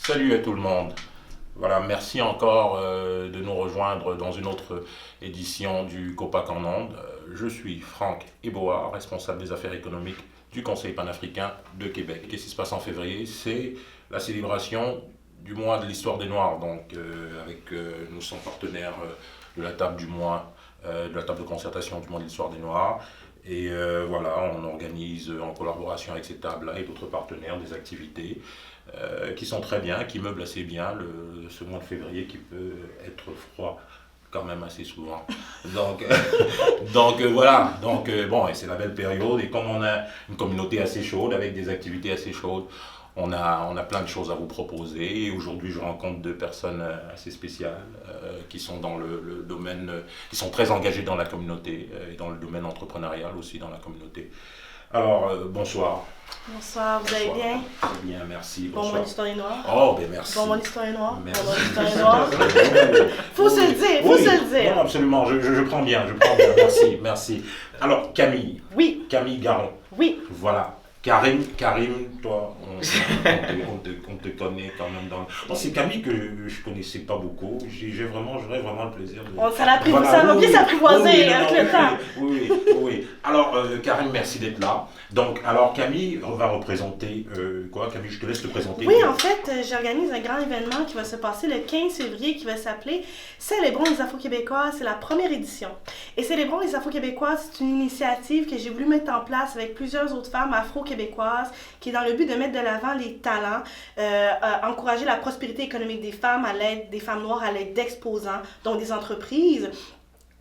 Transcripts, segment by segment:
Salut à tout le monde. Voilà, merci encore de nous rejoindre dans une autre édition du COPAC en Ondes. Je suis Franck Eboa, responsable des affaires économiques du Conseil panafricain de Québec. Qu'est-ce qui se passe en février? C'est la célébration du mois de l'histoire des Noirs. Donc, nous sommes partenaires de la table du mois, de la table de concertation du mois de l'histoire des Noirs. Et voilà, on organise en collaboration avec cette table-là et d'autres partenaires des activités qui sont très bien, qui meublent assez bien ce mois de février qui peut être froid quand même assez souvent. Donc, voilà, bon, et c'est la belle période et comme on a une communauté assez chaude avec des activités assez chaudes, on a plein de choses à vous proposer. Et aujourd'hui, je rencontre deux personnes assez spéciales qui sont dans le domaine, qui sont très engagées dans la communauté et dans le domaine entrepreneurial aussi dans la communauté. Alors, bonsoir. Bonsoir, vous allez bien? Très bien, merci. Bon, Bonsoir. mon histoire est noire. Oh, ben merci. Bon, mon histoire est noire. Merci. Bon, mon histoire est noire. Faut se le dire, faut Oui, se le dire. non, absolument, je prends bien, merci. Alors, Camille. Oui. Camille Garon. Oui. Voilà. Karim, toi, on te connaît quand même dans... Bon, c'est Camille que je connaissais pas beaucoup. J'aurais vraiment le plaisir de... Ça va bien s'apprivoiser avec le temps. Oui. Alors, Karim, merci d'être là. Donc, alors Camille va représenter quoi? Camille, je te laisse te présenter. Oui, en fait, j'organise un grand événement qui va se passer le 15 février qui va s'appeler Célébrons les Afro-Québécoises. C'est la première édition. Et Célébrons les Afro-Québécoises, c'est une initiative que j'ai voulu mettre en place avec plusieurs autres femmes afro-québécoises qui est dans le but de mettre de l'avant les talents, encourager la prospérité économique des femmes à l'aide des femmes noires à l'aide d'exposants, dont des entreprises.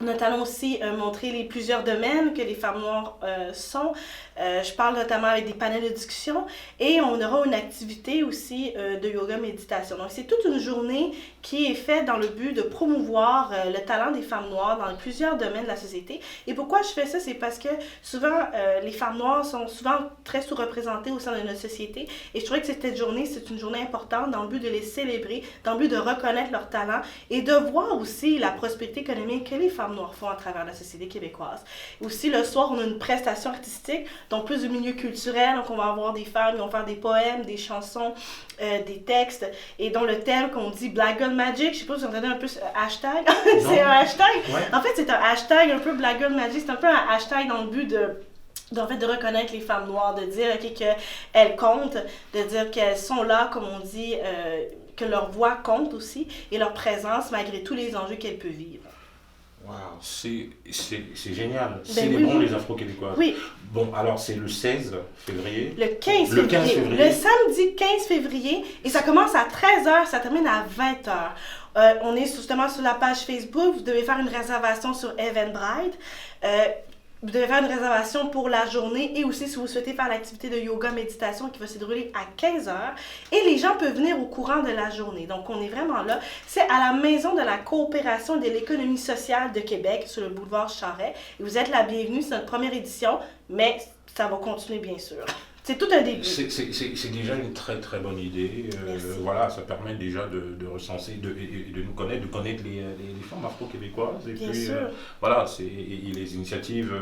Nous allons aussi montrer les plusieurs domaines que les femmes noires sont. Je parle notamment avec des panels de discussion et on aura une activité aussi de yoga méditation. Donc, c'est toute une journée qui est faite dans le but de promouvoir le talent des femmes noires dans plusieurs domaines de la société. Et pourquoi je fais ça? C'est parce que souvent, les femmes noires sont souvent très sous-représentées au sein de notre société. Et je trouvais que cette journée, c'est une journée importante dans le but de les célébrer, dans le but de reconnaître leur talent et de voir aussi la prospérité économique que les femmes noires font à travers la société québécoise. Aussi, le soir, on a une prestation artistique, donc plus du milieu culturel. Donc, on va avoir des femmes qui vont faire des poèmes, des chansons, des textes, et dont le thème qu'on dit Black Girl Magic, je sais pas si vous entendez un peu ce hashtag. C'est un hashtag. Ouais. En fait, c'est un hashtag un peu Black Girl Magic. C'est un peu un hashtag dans le but de reconnaître les femmes noires, de dire qu'elles comptent, de dire qu'elles sont là, comme on dit, que leur voix compte aussi, et leur présence malgré tous les enjeux qu'elles peuvent vivre. Wow, c'est génial. Célébrons les Afro-Québécoises. Oui. Bon, alors c'est le 16 février. Le 15 février. Le samedi 15 février. Et ça commence à 13h, ça termine à 20h. On est justement sur la page Facebook. Vous devez faire une réservation sur Eventbrite. Vous devez faire une réservation pour la journée et aussi si vous souhaitez faire l'activité de yoga méditation qui va se dérouler à 15h. Et les gens peuvent venir au courant de la journée. Donc, on est vraiment là. C'est à la Maison de la coopération et de l'économie sociale de Québec, sur le boulevard Charest. Et vous êtes la bienvenue, c'est notre première édition, mais ça va continuer bien sûr. C'est tout un début. C'est déjà une très très bonne idée. Voilà, ça permet déjà de recenser et de nous connaître, de connaître les femmes afro-québécoises. Et bien puis, sûr. Voilà, et les initiatives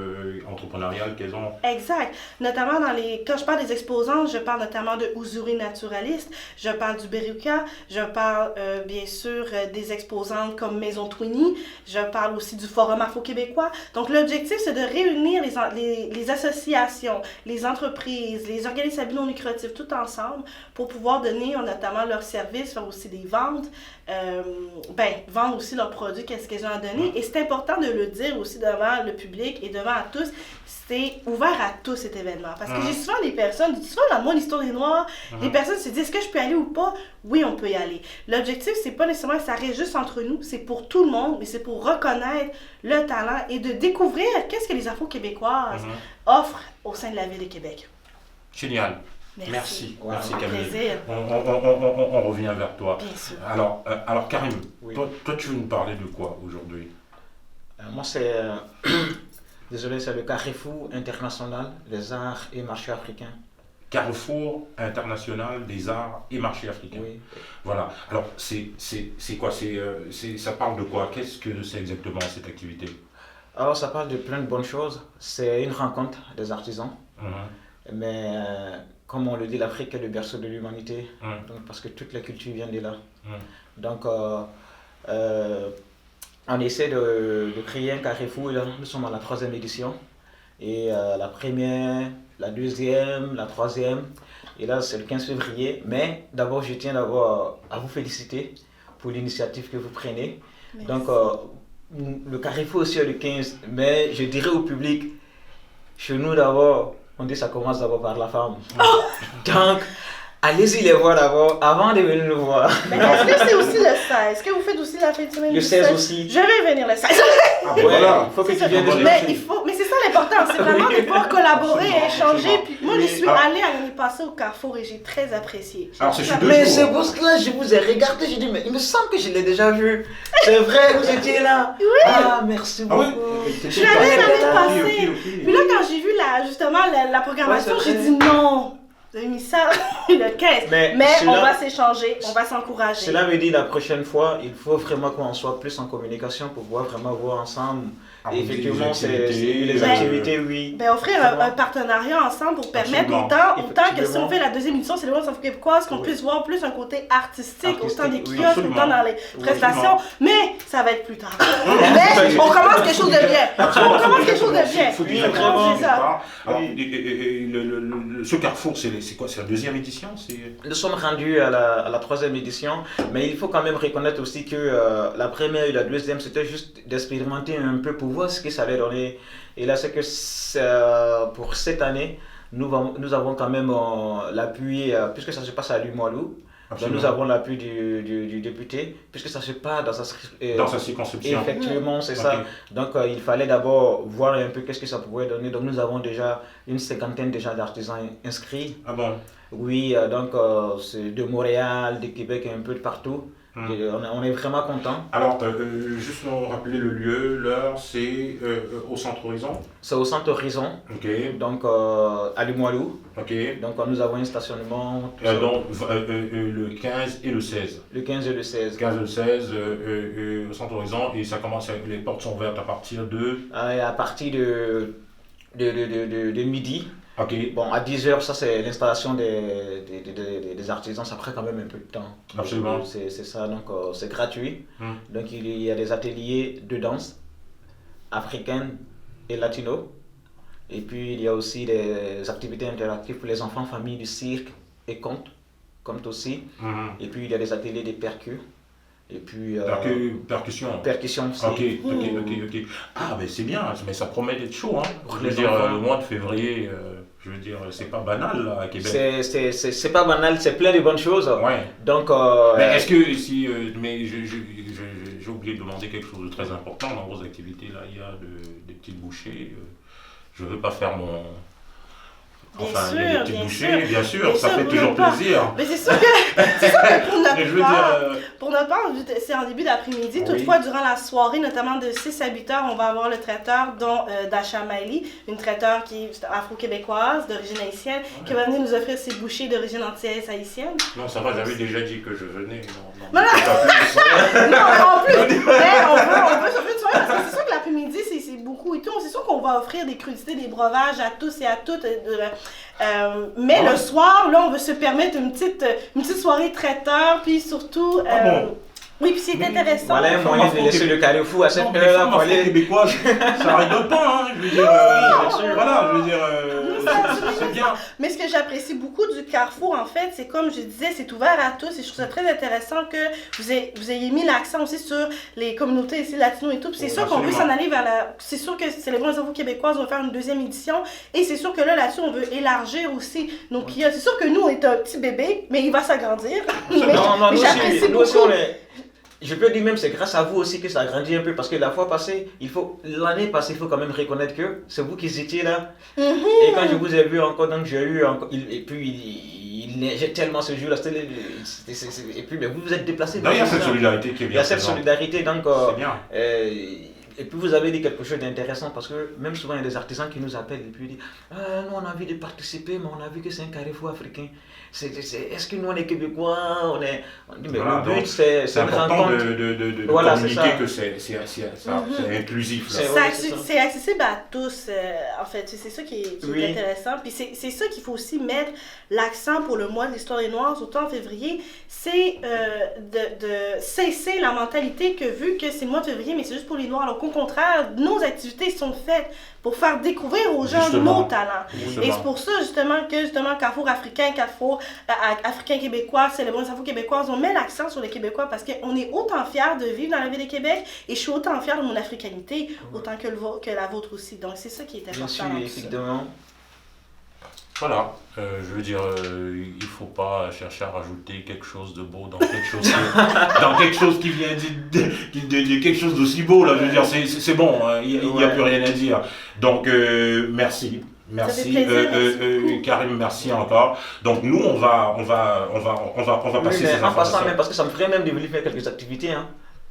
entrepreneuriales qu'elles ont. Exact. Notamment quand je parle des exposants, je parle notamment de Uzuri Naturaliste, je parle du Beruka, je parle bien sûr des exposantes comme Maison Twinny, je parle aussi du Forum afro-québécois. Donc l'objectif, c'est de réunir les associations, les entreprises, les organismes à but non lucratif tout ensemble pour pouvoir donner notamment leurs services, faire aussi des ventes, vendre aussi leurs produits, qu'est-ce qu'ils ont à donner. Et c'est important de le dire aussi devant le public et devant à tous. C'est ouvert à tous cet événement. Parce que j'ai souvent des personnes, souvent dans mon histoire des Noirs, les personnes se disent est-ce que je peux y aller ou pas? Oui, on peut y aller. L'objectif, c'est pas nécessairement que ça reste juste entre nous, c'est pour tout le monde, mais c'est pour reconnaître le talent et de découvrir qu'est-ce que les Afro-Québécoises offrent au sein de la ville de Québec. Génial. Merci Camille. Plaisir. On revient vers toi. Bien sûr. Alors Karim, oui. toi tu veux nous parler de quoi aujourd'hui? Moi c'est désolé, c'est le Carrefour international des arts et marchés africains. Carrefour international des arts et marchés africains. Oui. Voilà. Alors c'est quoi? Ça parle de quoi? Qu'est-ce que c'est exactement cette activité? Alors ça parle de plein de bonnes choses. C'est une rencontre des artisans. Mais comme on le dit, l'Afrique est le berceau de l'humanité, donc, parce que toute la culture vient de là. Donc, on essaie de créer un carrefour. Là, nous sommes à la 3e édition. Et la première, la 2e, la 3e. Et là, c'est le 15 février. Mais d'abord, je tiens d'abord à vous féliciter pour l'initiative que vous prenez. Merci. Donc, le carrefour aussi est le 15. Mais je dirais au public, chez nous d'abord, on dit que ça commence d'abord par la femme. Donc, allez-y les voir d'abord avant de venir nous voir. Mais est-ce que c'est aussi le 16? Est-ce que vous faites aussi la fin de semaine Le du 16 aussi. Je vais venir le 16. Ah, ben voilà. Il faut que C'est tu ça. viennes de Mais c'est ça l'important, c'est vraiment de pouvoir collaborer et échanger. Absolument. Puis moi, je suis allée à l'année passée au Carrefour et j'ai très apprécié. Alors, c'est chez deux Mais jours. c'est pour cela que je vous ai regardé, j'ai dit, mais il me semble que je l'ai déjà vu. C'est vrai, vous étiez là. Oui. Ah, merci Ah beaucoup. oui. Je suis allée l'année passée. Ok. Puis là, quand j'ai vu justement la programmation, Ouais, c'est j'ai vrai. dit non. J'ai mis ça le 15. Mais Mais cela- on va s'échanger, on va s'encourager. Cela veut dire la prochaine fois, il faut vraiment qu'on soit plus en communication pour pouvoir vraiment voir ensemble. Ah, Et vous dites effectivement, c'est activités, les activités, oui. Ben, offrir un partenariat ensemble pour permettre Absolument. autant que si on Effectivement. fait la 2e édition, c'est le World of québécois, qu'on Oui. puisse voir plus un côté artistique, autant des oui, kiosques, absolument. autant dans les Oui, prestations. Mais ça va être plus tard. Mais on commence quelque chose de bien. On commence quelque chose de bien. Faut Oui, dire On vraiment, commence ça. Alors, Oui. ce carrefour, c'est quoi? C'est la 2e édition? Nous sommes rendus à la 3e édition, mais il faut quand même reconnaître aussi que la première et la 2e, c'était juste d'expérimenter un peu pour voir ce que ça allait donner. Et là, c'est que pour cette année, nous avons quand même l'appui, puisque ça se passe à Limoilou, donc nous avons l'appui du député, puisque ça se passe dans sa circonscription. Effectivement, c'est Ok. ça. Donc, il fallait d'abord voir un peu qu'est-ce que ça pouvait donner. Donc, nous avons déjà une 50aine déjà d'artisans inscrits. Ah bon? Oui, donc c'est de Montréal, de Québec et un peu de partout. Et on est vraiment contents. Alors, juste nous rappeler le lieu, l'heure, c'est au Centre Horizon. C'est au Centre Horizon, Ok, donc à Limoilou. ok. Donc nous avons un stationnement tout ça. Donc, le 15 et le 16. Le 15 et le 16. 15 et le 16 au Centre Horizon, et ça commence, les portes sont ouvertes à partir de... Et à partir de midi. Ok, Bon, à 10h, ça c'est l'installation des artisans, ça prend quand même un peu de temps. Absolument. C'est ça, donc c'est gratuit. Hmm. Donc il y a des ateliers de danse africaine et latino. Et puis il y a aussi des activités interactives pour les enfants, familles du cirque et contes aussi. Mhm. Et puis il y a des ateliers de percus. Et puis Percussion. percussion aussi. Ok. Ah, mais c'est bien, mais ça promet d'être chaud, hein. Pour Je veux les dire, enfants. le mois de février, je veux dire, c'est pas banal, là, à Québec. C'est pas banal, c'est plein de bonnes choses. Ouais. Donc, Mais est-ce que si, mais j'ai oublié de demander quelque chose de très important dans vos activités là, il y a des petites bouchées. Je veux pas faire mon. Bien Enfin, sûr, il y a des petites bien bouchées, sûr. bien sûr, Bien ça sûr, fait pour toujours ne pas- plaisir. Mais c'est sûr que pour Mais je notre veux part, dire, pour notre part, vu que c'est en début d'après-midi. Oui. Toutefois, durant la soirée, notamment de 6 à 8 heures, on va avoir le traiteur, dont Dasha Maili, une traiteur qui est afro-québécoise, d'origine haïtienne, qui va venir nous offrir ses bouchées d'origine antillaise haïtienne. non, ça va, j'avais déjà dit que je venais. Non, Voilà. pas plus. Non, mais en plus, mais on veut s'offrir une soirée parce que c'est sûr que l'après-midi, c'est beaucoup et tout. C'est sûr qu'on va offrir des crudités, des breuvages à tous et à toutes. Mais Ah ouais. le soir, là, on veut se permettre une petite soirée traiteur, puis surtout... Ah bon? Oui, puis c'est Mais intéressant. voilà un moyen de laisser le carrefour à cette Non, mais les heure-là femmes pour aller. afro-québécoises, ça rigole pas, hein. Je veux dire, bien sûr. voilà, je veux dire, c'est bien. Mais ce que j'apprécie beaucoup du Carrefour, en fait, c'est comme je disais, c'est ouvert à tous et je trouve ça très intéressant que vous ayez mis l'accent aussi sur les communautés ici latino et tout. Puis c'est Oui, sûr qu'on veut absolument. s'en aller vers la... C'est sûr que c'est les bons infos québécoises, on va faire une 2e édition et c'est sûr que là-dessus, on veut élargir aussi nos kiosques. C'est sûr que nous, on est un petit bébé, mais il va s'agrandir. Mais Non, nous j'apprécie aussi, nous aussi, beaucoup. on est. Je peux dire même c'est grâce à vous aussi que ça a grandi un peu parce que la fois passée, l'année passée, il faut quand même reconnaître que c'est vous qui étiez là. Mhm. Et quand je vous ai vu encore, donc j'ai eu encore, et puis il neigeait tellement ce jour-là, et puis mais vous vous êtes déplacés. Non, il y a cette solidarité qui est Il y bien a cette présente. solidarité, donc C'est bien. Et puis vous avez dit quelque chose d'intéressant parce que même souvent il y a des artisans qui nous appellent et puis ils disent nous on a envie de participer mais on a vu que c'est un carrefour africain. Est-ce que nous on est québécois on dit, mais Voilà, le but c'est c'est de rendre important compte. de Voilà, communiquer c'est ça. que c'est inclusif. Là. C'est accessible à tous, en fait. C'est ça qui est Oui. intéressant. Puis c'est ça qu'il faut aussi mettre l'accent pour le mois de l'histoire des Noirs, surtout en février, c'est de cesser la mentalité que vu que c'est le mois de février, mais c'est juste pour les Noirs. Alors qu'au contraire, nos activités sont faites pour faire découvrir aux gens Justement. nos talents. Justement. Et c'est pour ça justement que Carrefour africain, Carrefour africain québécois, c'est les bonnes infos québécoises, on met l'accent sur les Québécois parce qu'on est autant fiers de vivre dans la ville de Québec et je suis autant fière de mon africanité, autant que la vôtre aussi. Donc c'est ça qui est important. Je suis dans tout ça. effectivement. Voilà, je veux dire, il ne faut pas chercher à rajouter quelque chose de beau dans quelque chose, dans quelque chose qui vient de quelque chose d'aussi beau, là, je veux dire, c'est bon, il n'y a plus rien à dire. Donc, merci. Merci, plaisir, Karim, merci encore. Donc, nous, on va passer ces En passant, informations. même parce que ça me ferait même de venir faire quelques activités. Hein.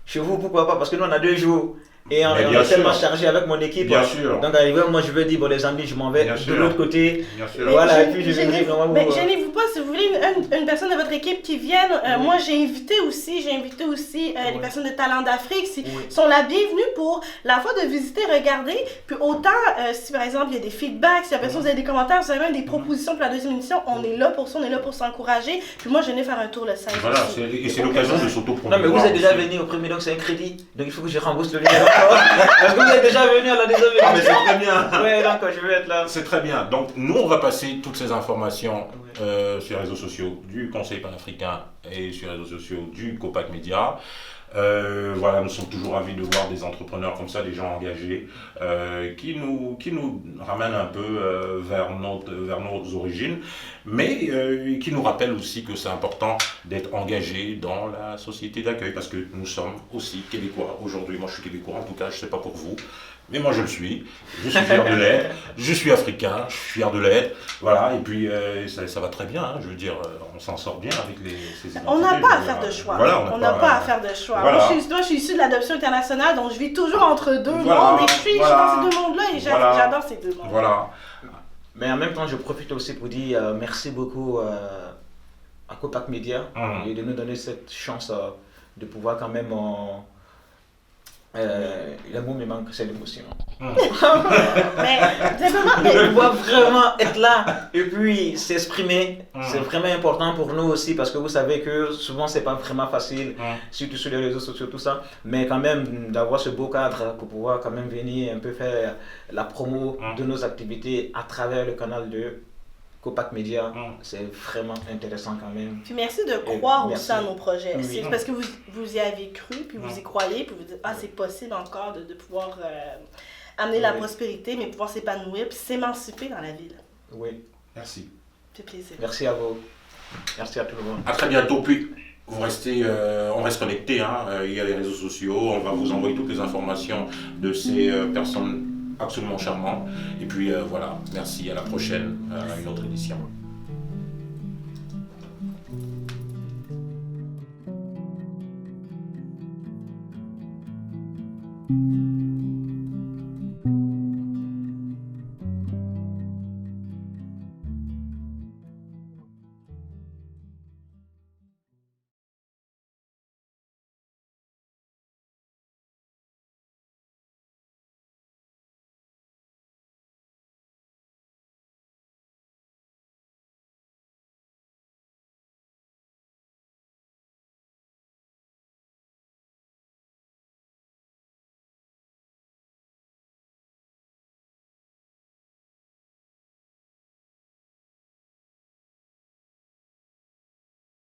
Chez vous, pourquoi pas? Parce que nous, on a 2 jours. Et on Mais est bien tellement sûr. chargé avec mon équipe. Bien sûr. Donc, arrivé, moi, je veux dire, bon, les amis, je m'en vais Bien de sûr. l'autre côté. Bien sûr. Mais Voilà, et puis je vais gênez- vraiment mais vous. gênez-vous pas si vous voulez une personne de votre équipe qui vienne. Moi, j'ai invité aussi les personnes de Talents d'Afrique. Sont la bienvenue pour la fois de visiter, regarder. Puis autant, si par exemple il y a des feedbacks, si la personne vous avez des commentaires, vous avez même des propositions pour la deuxième édition, on est là pour ça, on est là pour s'encourager. Puis moi, je viens faire un tour le 5. Voilà, aussi. et c'est l'occasion de Non, s'auto-promouvoir. mais vous êtes déjà aussi. venu au premier, donc c'est un crédit. Donc, il faut que je rembourse le lien. Est-ce que vous êtes déjà venu à la deuxième Ah, mais édition? c'est très bien. Ouais, donc je vais être là. C'est très bien. Donc, nous, on va passer toutes ces informations Ouais. sur les réseaux sociaux du Conseil panafricain et sur les réseaux sociaux du Copac Média. Voilà, nous sommes toujours ravis de voir des entrepreneurs comme ça, des gens engagés, qui nous ramènent un peu vers nos origines, mais qui nous rappellent aussi que c'est important d'être engagé dans la société d'accueil, parce que nous sommes aussi québécois aujourd'hui. Moi, je suis québécois, en tout cas, je ne sais pas pour vous. Mais moi je le suis, je suis fier de l'être, je suis africain, je suis fier de l'être, voilà, et puis ça va très bien, hein, je veux dire, on s'en sort bien avec ces identités. On n'a pas à faire de choix. Voilà, on n'a pas à faire de choix. Voilà. Moi, je suis issue de l'adoption internationale, donc je vis toujours entre deux Voilà, mondes et je suis dans ces deux mondes-là et Voilà. j'adore ces deux mondes. Voilà, Mais en même temps, je profite aussi pour dire merci beaucoup à Copac Media et de nous donner cette chance de pouvoir quand même. Le mot me manque, c'est l'émotion. Mais simplement, De pouvoir vraiment être là et puis s'exprimer, c'est vraiment important pour nous aussi parce que vous savez que souvent c'est pas vraiment facile, surtout sur les réseaux sociaux, tout ça. Mais quand même d'avoir ce beau cadre pour pouvoir quand même venir un peu faire la promo de nos activités à travers le canal de Copac Media, c'est vraiment intéressant quand même. puis merci de croire Merci. aussi à nos projets. Oui. C'est parce que vous y avez cru, puis vous y croyez, puis vous dites, ah, c'est possible encore de pouvoir amener la prospérité, mais pouvoir s'épanouir, puis s'émanciper dans la ville. Oui, merci. Ça fait plaisir. merci à vous. Merci à tout le monde. À très bientôt, puis vous restez, on reste connectés, hein, il y a les réseaux sociaux, on va vous envoyer toutes les informations de ces personnes absolument charmantes. Et puis voilà, merci, à la prochaine, à une autre édition. Thank you.